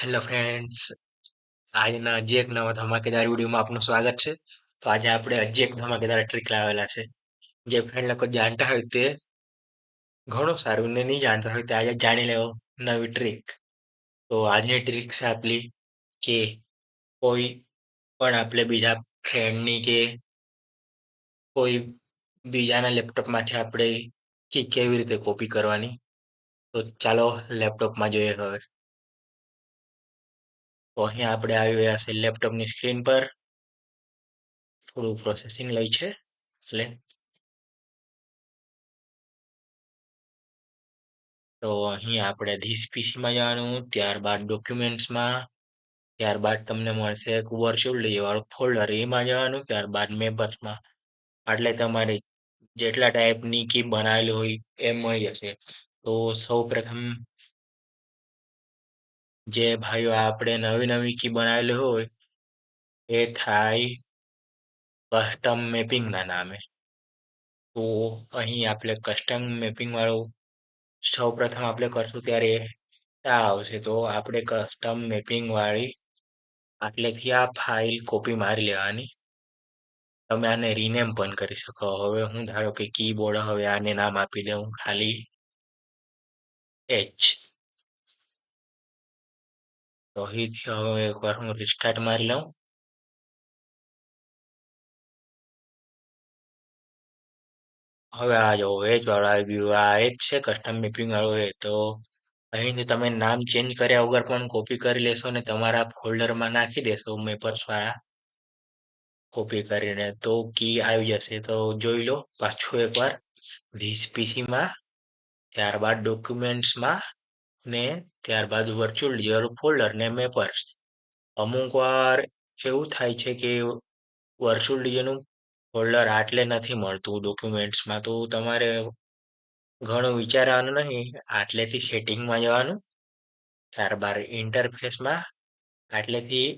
Hello friends, આજના હજી એક નવા ધમાકેદાર વિડીયોમાં આપનું સ્વાગત છે. તો આજે આપણે હજી એક ધમાકેદાર ટ્રીક લાવેલા છે. જે ફ્રેન્ડ લોકો જાણતા હોય તે ઘણું સારું ને નહીં જાણતા હોય તે આજે જાણી લેવો નવી ટ્રીક. તો આજની ટ્રીક છે આપલી કે કોઈ પણ આપણે બીજા ફ્રેન્ડની કે કોઈ બીજાના લેપટોપમાંથી આપણે કી કેવી રીતે કોપી કરવાની. તો ચાલો લેપટોપમાં જોઈએ હવે. તો અહીંયા આપણે આવી ગયા છે લેપટોપની સ્ક્રીન પર. થોડું પ્રોસેસિંગ લઈ છે એટલે તો અહીં આપણે ધીસ પીસીમાં જવાનું, ત્યારબાદ ડોક્યુમેન્ટ્સમાં, ત્યારબાદ તમને મળશે એક વર્ચ્યુઅલ વાળું ફોલ્ડર એમાં જવાનું, ત્યારબાદ મેપર્સમાં. એટલે તમારે જેટલા ટાઈપની કી બનાવેલી હોય એ મળી જશે. તો સૌ પ્રથમ જે ભાઈઓ આપણે નવી કી બનાવેલી હોય એ થાય કસ્ટમ મેપિંગના નામે. તો અહીં આપણે કસ્ટમ મેપિંગ વાળું સૌ પ્રથમ આપણે કરશું ત્યારે આ આવશે. તો આપણે કસ્ટમ મેપિંગ વાળી આટલેથી આ ફાઇલ કોપી મારી લેવાની. તમે આને રીનેમ પણ કરી શકો. હવે હું ધારો કે કીબોર્ડ હવે આને નામ આપી દઉં ખાલી એચ. તો અહીંથી હવે એકવાર હું રિસ્ટાર્ટ મારી લઉં. હવે આ જો એજ વાળું આવી ગયું, આ એજ છે કસ્ટમ મેપિંગ વાળું એ. તો અહીંથી તમે નામ ચેન્જ કર્યા વગર પણ કોપી કરી લેશો ને તમારા ફોલ્ડરમાં નાખી દેશો મેપર્સ વાળા કોપી કરીને તો કી આવી જશે. તો જોઈ લો પાછું એકવાર ધીસ પીસીમાં, ત્યારબાદ ડોક્યુમેન્ટ્સમાં ને ત્યારબાદ વર્ચ્યુઅલ ફોલ્ડર ને મેપર્સ. અમુક વાર એવું થાય છે કે વર્ચ્યુઅલ ડીજેનું ફોલ્ડર આટલે નથી મળતું ડોક્યુમેન્ટ્સમાં. તો તમારે ઘણું વિચારવાનું નહીં, આટલેથી સેટિંગમાં જવાનું, ત્યારબાદ ઇન્ટરફેસમાં આટલેથી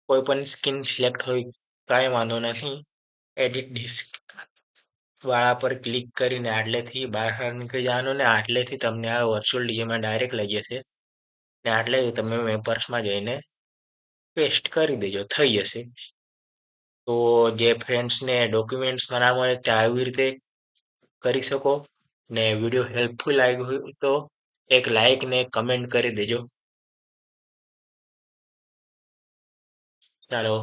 કોઈ પણ સ્કીન સિલેક્ટ હોય કાંઈ વાંધો નથી. એડિટ ડિસ્ક વાળા પર ક્લિક કરીને આટલેથી બહાર નીકળી જવાનું ને આટલેથી તમને આ વર્ચ્યુઅલ ડીએમાં ડાયરેક્ટ લઈ જશે. ને આટલેથી તમે મેપર્સમાં જઈને પેસ્ટ કરી દેજો, થઈ જશે. તો જે ફ્રેન્ડ્સને ડોક્યુમેન્ટ્સમાં ના મળે તે આવી રીતે કરી શકો. ને વિડીયો હેલ્પફુલ લાગ્યો હોય તો એક લાઈક ને કમેન્ટ કરી દેજો. ચાલો.